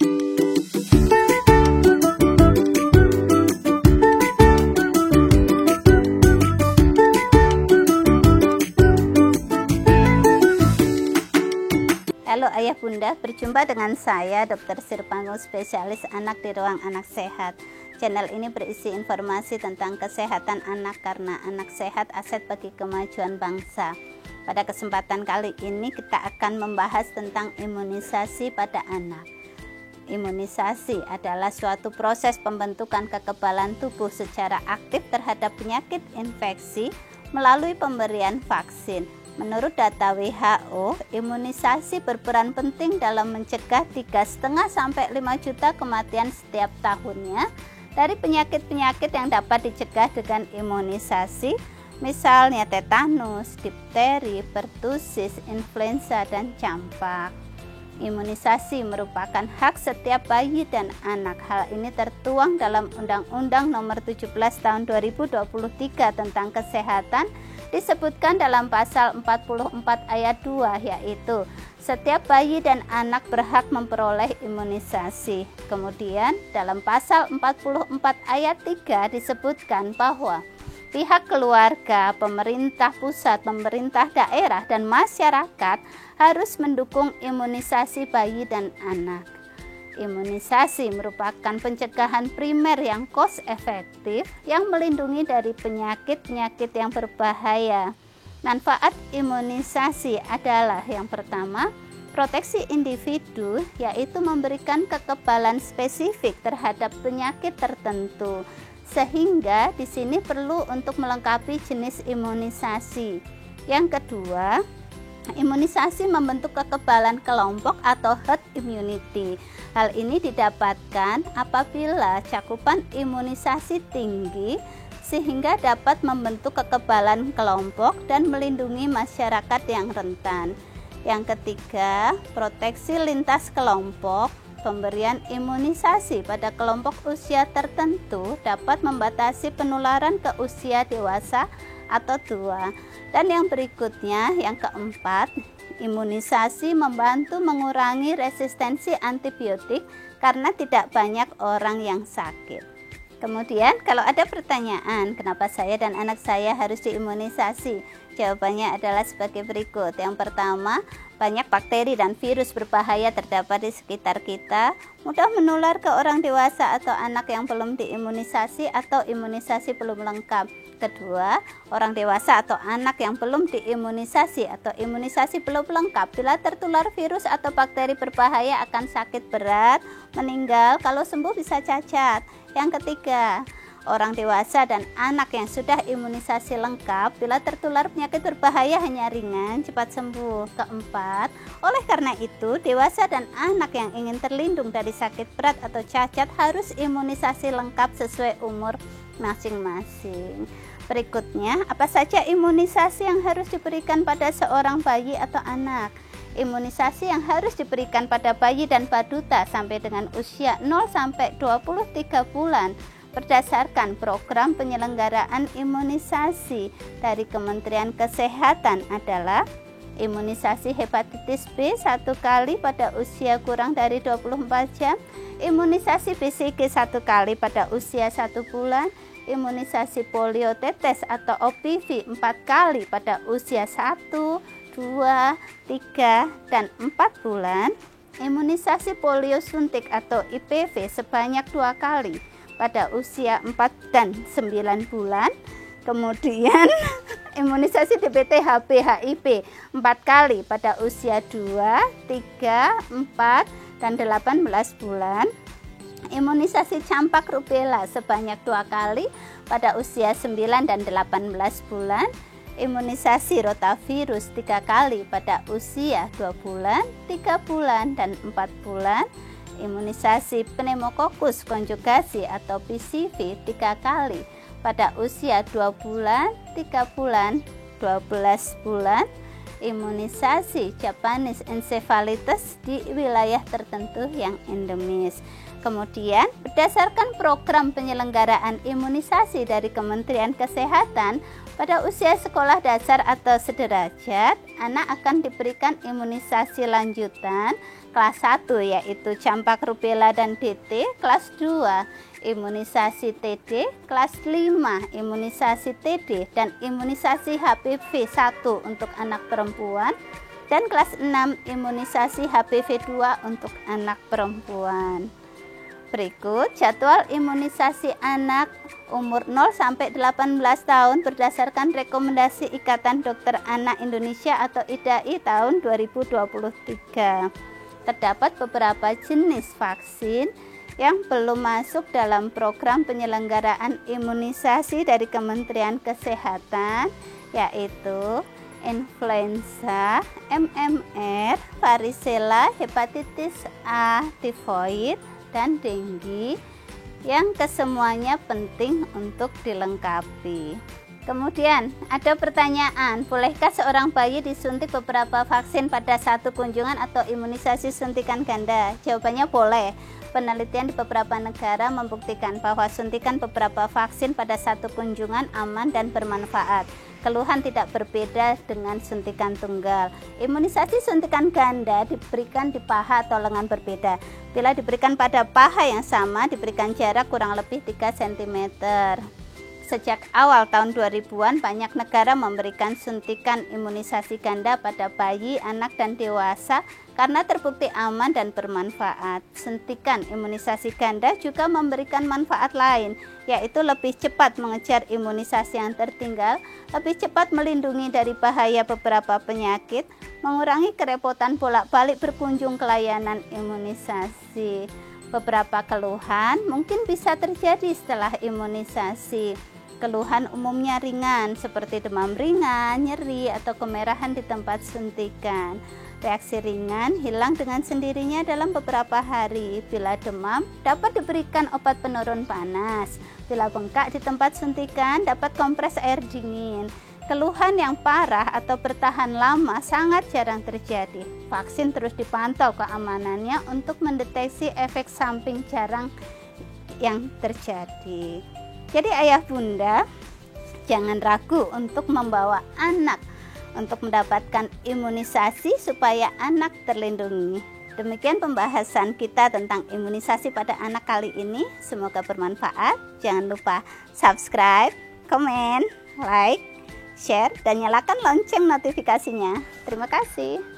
Halo Ayah Bunda, berjumpa dengan saya Dr. Sirpanggung, spesialis anak di Ruang Anak Sehat. Channel ini berisi informasi tentang kesehatan anak karena anak sehat aset bagi kemajuan bangsa. Pada kesempatan kali ini kita akan membahas tentang imunisasi pada anak. Imunisasi adalah suatu proses pembentukan kekebalan tubuh secara aktif terhadap penyakit infeksi melalui pemberian vaksin. Menurut data WHO, imunisasi berperan penting dalam mencegah 3,5 sampai 5 juta kematian setiap tahunnya dari penyakit-penyakit yang dapat dicegah dengan imunisasi, misalnya tetanus, difteri, pertusis, influenza, dan campak. Imunisasi merupakan hak setiap bayi dan anak. Hal ini tertuang dalam Undang-Undang Nomor 17 Tahun 2023 tentang Kesehatan. Disebutkan dalam pasal 44 ayat 2, yaitu setiap bayi dan anak berhak memperoleh imunisasi. Kemudian dalam pasal 44 ayat 3 disebutkan bahwa pihak keluarga, pemerintah pusat, pemerintah daerah, dan masyarakat harus mendukung imunisasi bayi dan anak. Imunisasi merupakan pencegahan primer yang cost efektif yang melindungi dari penyakit-penyakit yang berbahaya. Manfaat imunisasi adalah yang pertama, proteksi individu, yaitu memberikan kekebalan spesifik terhadap penyakit tertentu. Sehingga di sini perlu untuk melengkapi jenis imunisasi. Yang kedua, imunisasi membentuk kekebalan kelompok atau herd immunity. Hal ini didapatkan apabila cakupan imunisasi tinggi sehingga dapat membentuk kekebalan kelompok dan melindungi masyarakat yang rentan. Yang ketiga, proteksi lintas kelompok. Pemberian imunisasi pada kelompok usia tertentu dapat membatasi penularan ke usia dewasa atau tua. Dan yang berikutnya, yang keempat, imunisasi membantu mengurangi resistensi antibiotik karena tidak banyak orang yang sakit. Kemudian kalau ada pertanyaan, kenapa saya dan anak saya harus diimunisasi? Jawabannya adalah sebagai berikut. Yang pertama, banyak bakteri dan virus berbahaya terdapat di sekitar kita, mudah menular ke orang dewasa atau anak yang belum diimunisasi atau imunisasi belum lengkap. Kedua, orang dewasa atau anak yang belum diimunisasi atau imunisasi belum lengkap bila tertular virus atau bakteri berbahaya akan sakit berat, meninggal, kalau sembuh bisa cacat. Yang ketiga, orang dewasa dan anak yang sudah imunisasi lengkap bila tertular penyakit berbahaya hanya ringan, cepat sembuh. Keempat, oleh karena itu dewasa dan anak yang ingin terlindung dari sakit berat atau cacat harus imunisasi lengkap sesuai umur masing-masing. Berikutnya, apa saja imunisasi yang harus diberikan pada seorang bayi atau anak? Imunisasi yang harus diberikan pada bayi dan balita sampai dengan usia 0 sampai 23 bulan berdasarkan program penyelenggaraan imunisasi dari Kementerian Kesehatan adalah imunisasi hepatitis B 1 kali pada usia kurang dari 24 jam, imunisasi BCG 1 kali pada usia 1 bulan, imunisasi polio tetes atau OPV 4 kali pada usia 1, 2, 3, dan 4 bulan, imunisasi polio suntik atau IPV sebanyak 2 kali pada usia 4 dan 9 bulan, kemudian imunisasi DBT HB HIV 4 kali pada usia 2, 3, 4, dan 18 bulan, imunisasi campak rubella sebanyak 2 kali pada usia 9 dan 18 bulan, imunisasi rotavirus 3 kali pada usia 2 bulan, 3 bulan, dan 4 bulan, imunisasi pneumokokus konjugasi atau PCV 3 kali pada usia 2 bulan, 3 bulan, 12 bulan, imunisasi Japanese encephalitis di wilayah tertentu yang endemis. Kemudian, berdasarkan program penyelenggaraan imunisasi dari Kementerian Kesehatan, pada usia sekolah dasar atau sederajat, anak akan diberikan imunisasi lanjutan kelas 1 yaitu campak rubella dan DT, kelas 2 imunisasi TD, kelas 5 imunisasi TD dan imunisasi HPV 1 untuk anak perempuan, dan kelas 6 imunisasi HPV 2 untuk anak perempuan. Berikut jadwal imunisasi anak umur 0 sampai 18 tahun berdasarkan rekomendasi Ikatan Dokter Anak Indonesia atau IDAI tahun 2023. Terdapat beberapa jenis vaksin yang belum masuk dalam program penyelenggaraan imunisasi dari Kementerian Kesehatan, yaitu influenza, MMR, varicella, hepatitis A, tifoid, dan dengue, yang kesemuanya penting untuk dilengkapi. Kemudian ada pertanyaan, bolehkah seorang bayi disuntik beberapa vaksin pada satu kunjungan atau imunisasi suntikan ganda? Jawabannya boleh. Penelitian di beberapa negara membuktikan bahwa suntikan beberapa vaksin pada satu kunjungan aman dan bermanfaat. Keluhan tidak berbeda dengan suntikan tunggal. Imunisasi suntikan ganda diberikan di paha atau lengan berbeda. Bila diberikan pada paha yang sama, diberikan jarak kurang lebih 3 cm. Sejak awal tahun 2000-an, banyak negara memberikan suntikan imunisasi ganda pada bayi, anak, dan dewasa karena terbukti aman dan bermanfaat. Suntikan imunisasi ganda juga memberikan manfaat lain, yaitu lebih cepat mengejar imunisasi yang tertinggal, lebih cepat melindungi dari bahaya beberapa penyakit, mengurangi kerepotan bolak-balik berkunjung ke layanan imunisasi. Beberapa keluhan mungkin bisa terjadi setelah imunisasi. Keluhan umumnya ringan seperti demam ringan, nyeri, atau kemerahan di tempat suntikan. Reaksi ringan hilang dengan sendirinya dalam beberapa hari. Bila demam, dapat diberikan obat penurun panas. Bila bengkak di tempat suntikan, dapat kompres air dingin. Keluhan yang parah atau bertahan lama sangat jarang terjadi. Vaksin terus dipantau keamanannya untuk mendeteksi efek samping jarang yang terjadi. Jadi ayah bunda, jangan ragu untuk membawa anak untuk mendapatkan imunisasi supaya anak terlindungi. Demikian pembahasan kita tentang imunisasi pada anak kali ini. Semoga bermanfaat. Jangan lupa subscribe, komen, like, share, dan nyalakan lonceng notifikasinya. Terima kasih.